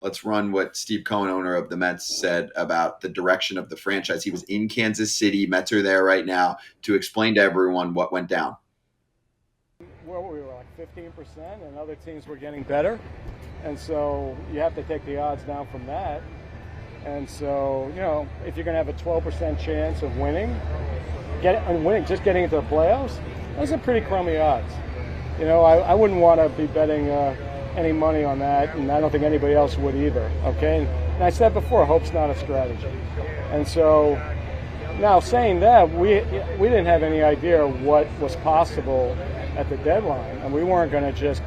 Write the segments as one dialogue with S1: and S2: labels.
S1: let's run what Steve Cohen, owner of the Mets, said about the direction of the franchise. He was in Kansas City. Mets are there right now to explain to everyone what went down.
S2: Well, we were like 15%, and other teams were getting better. And so you have to take the odds down from that. And so, if you're going to have a 12% chance of winning, just getting into the playoffs, those are pretty crummy odds. I wouldn't want to be betting any money on that, and I don't think anybody else would either. Okay, and I said before, hope's not a strategy. And so, now saying that, we didn't have any idea what was possible at the deadline, and we weren't going to just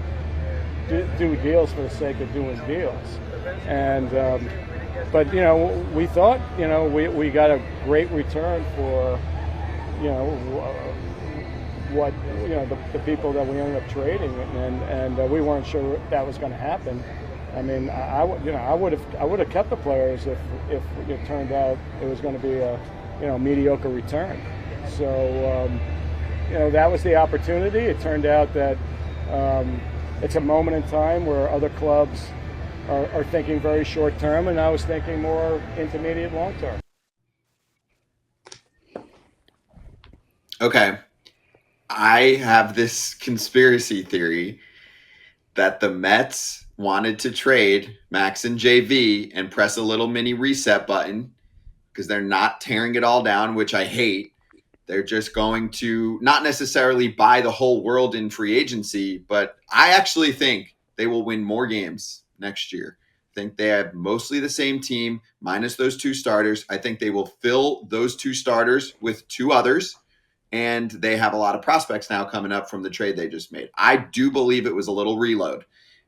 S2: do deals for the sake of doing deals. And but we thought we got a great return for what the people that we ended up trading, and we weren't sure that was going to happen. I mean, I would have kept the players if it turned out it was going to be a mediocre return. So that was the opportunity. It turned out that it's a moment in time where other clubs are thinking very short term, and I was thinking more intermediate, long term.
S1: Okay. I have this conspiracy theory that the Mets wanted to trade Max and JV and press a little mini reset button because they're not tearing it all down, which I hate. They're just going to not necessarily buy the whole world in free agency, but I actually think they will win more games next year. I think they have mostly the same team minus those two starters. I think they will fill those two starters with two others, and they have a lot of prospects now coming up from the trade they just made. I do believe it was a little reload,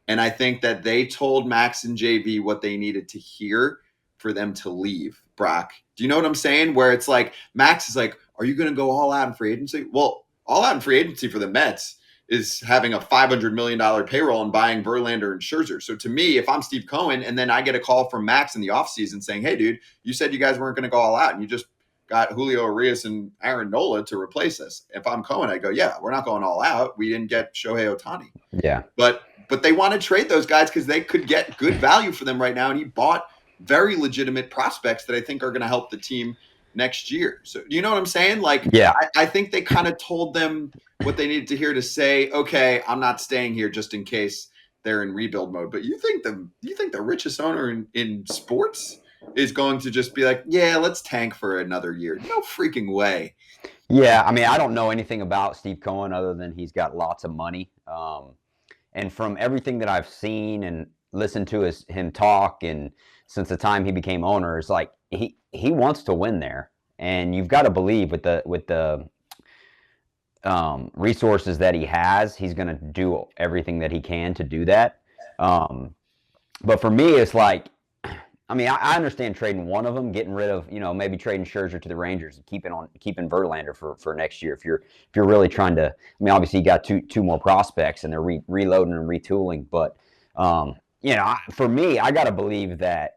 S1: and I think that they told Max and JV what they needed to hear for them to leave. Brock, do you know what I'm saying? Where it's like Max is like, are you going to go all out in free agency? Well, all out in free agency for the Mets is having a $500 million payroll and buying Verlander and Scherzer. So to me, if I'm Steve Cohen and then I get a call from Max in the offseason saying, hey, dude, you said you guys weren't going to go all out and you just got Julio Urias and Aaron Nola to replace us. If I'm Cohen, I go, yeah, we're not going all out. We didn't get Shohei Ohtani.
S3: Yeah.
S1: But they want to trade those guys because they could get good value for them right now. And he bought very legitimate prospects that I think are going to help the team next year. So you know what I'm saying? Like,
S3: yeah,
S1: I think they kind of told them what they needed to hear to say, okay, I'm not staying here just in case they're in rebuild mode. But you think the richest owner in sports is going to just be like, yeah, let's tank for another year? No freaking way.
S3: Yeah, I mean, I don't know anything about Steve Cohen other than he's got lots of money. And from everything that I've seen and listened to him talk, and since the time he became owner, it's like he wants to win there. And you've got to believe with the resources that he has, he's going to do everything that he can to do that. But for me, it's like, I mean, I understand trading one of them, getting rid of, maybe trading Scherzer to the Rangers and keeping Verlander for next year. If you're really trying to, I mean, obviously you got two more prospects and they're reloading and retooling. But for me, I got to believe that,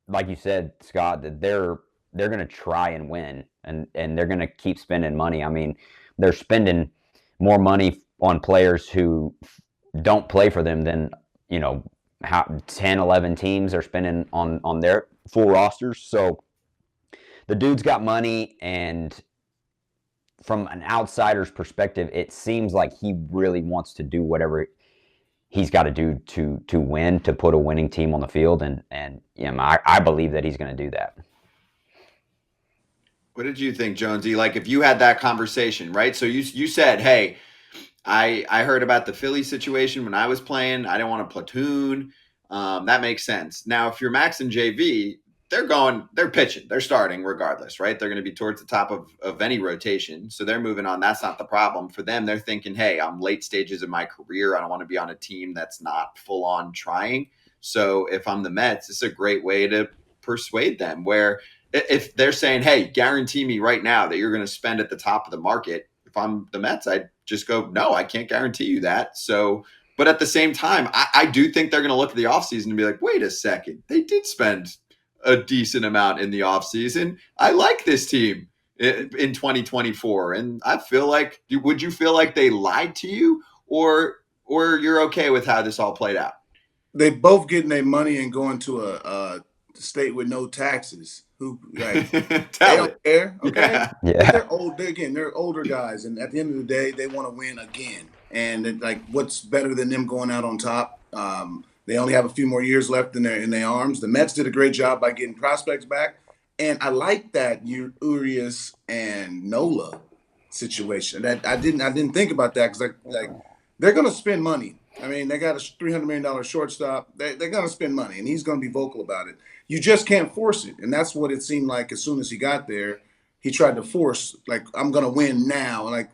S3: like you said, Scott, that they're going to try and win, and they're going to keep spending money. I mean, they're spending more money on players who don't play for them than, how 10, 11 teams are spending on their full rosters. So the dude's got money, and from an outsider's perspective, it seems like he really wants to do whatever he's got to do to win, to put a winning team on the field, and I believe that he's going to do that.
S1: What did you think, Jonesy? Like, if you had that conversation, right? So you said, hey, I heard about the Philly situation when I was playing. I didn't want to platoon. That makes sense. Now, if you're Max and JV, they're pitching, they're starting regardless, right? They're going to be towards the top of any rotation. So they're moving on. That's not the problem for them. They're thinking, hey, I'm late stages of my career. I don't want to be on a team that's not full on trying. So if I'm the Mets, it's a great way to persuade them, where if they're saying, hey, guarantee me right now that you're going to spend at the top of the market. If I'm the Mets, I'd just go, no, I can't guarantee you that. So, but at the same time, I do think they're going to look at the offseason and be like, wait a second, they did spend a decent amount in the offseason. I like this team in 2024. And I feel like, would you feel like they lied to you, or you're okay with how this all played out?
S4: they both getting their money and going to a state with no taxes. Who like they
S1: Tell
S4: don't
S1: it.
S4: care, okay?
S1: Yeah.
S4: Because
S3: Yeah.
S4: they're old. They're older guys, and at the end of the day, they want to win again. And like, what's better than them going out on top? They only have a few more years left in their arms. The Mets did a great job by getting prospects back, and I like that Urias and Nola situation. That I didn't think about that because like they're gonna spend money. I mean, they got a $300 million shortstop. They're gonna spend money, and he's gonna be vocal about it. You just can't force it, and that's what it seemed like. As soon as he got there, he tried to force like, I'm gonna win now. Like,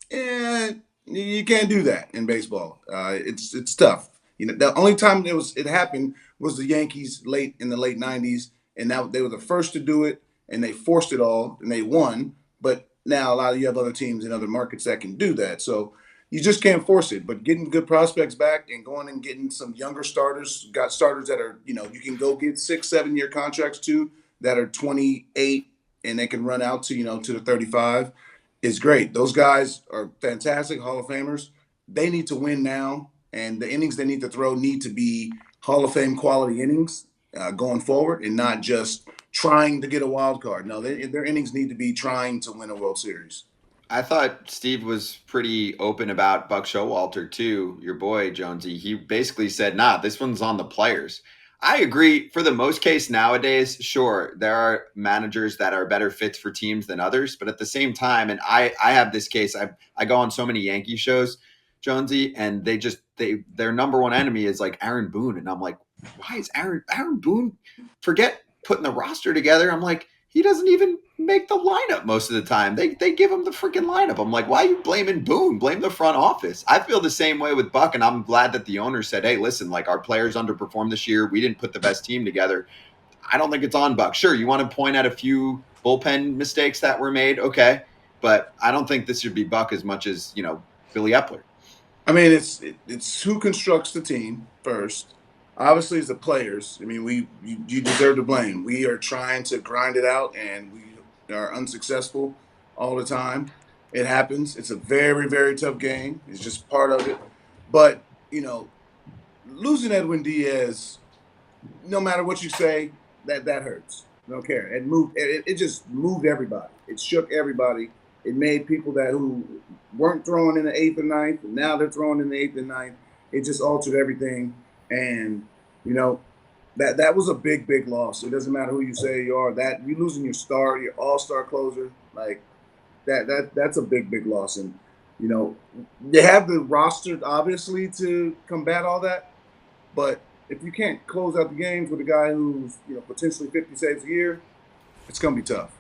S4: you can't do that in baseball. It's tough. You know, the only time it happened was the Yankees late in the late '90s, and now they were the first to do it, and they forced it all, and they won. But now a lot of you have other teams in other markets that can do that. So you just can't force it. But getting good prospects back and going and getting some younger starters, got starters that are, you can go get 6, 7 year contracts too, that are 28 and they can run out to, to the 35 is great. Those guys are fantastic Hall of Famers. They need to win now, and the innings they need to throw need to be Hall of Fame quality innings going forward, and not just trying to get a wild card. No, their innings need to be trying to win a World Series.
S1: I thought Steve was pretty open about Buck Showalter too, your boy Jonesy. He basically said, "Nah, this one's on the players." I agree. For the most case nowadays, sure, there are managers that are better fits for teams than others, but at the same time, and I have this case. I go on so many Yankee shows, Jonesy, and their number one enemy is like Aaron Boone, and I'm like, why is Aaron Boone? Forget putting the roster together. I'm like, he doesn't even make the lineup most of the time. They give him the freaking lineup. I'm like, why are you blaming Boone? Blame the front office. I feel the same way with Buck, and I'm glad that the owner said, hey, listen, like our players underperformed this year. We didn't put the best team together. I don't think it's on Buck. Sure, you want to point at a few bullpen mistakes that were made, okay, but I don't think this should be Buck as much as Billy Epler.
S4: I mean, it's who constructs the team first. Obviously, it's the players. I mean, you deserve the blame. We are trying to grind it out, and we are unsuccessful all the time. It happens. It's a very very tough game. It's just part of it. But losing Edwin Diaz, no matter what you say, that hurts. I don't care. It moved. It just moved everybody. It shook everybody. It made people that who weren't throwing in the eighth and ninth, and now they're throwing in the eighth and ninth. It just altered everything, and you know that was a big big loss. It doesn't matter who you say you are. That you losing your all star closer, like that's a big big loss, and they have the roster obviously to combat all that, but if you can't close out the games with a guy who's potentially 50 saves a year, it's gonna be tough.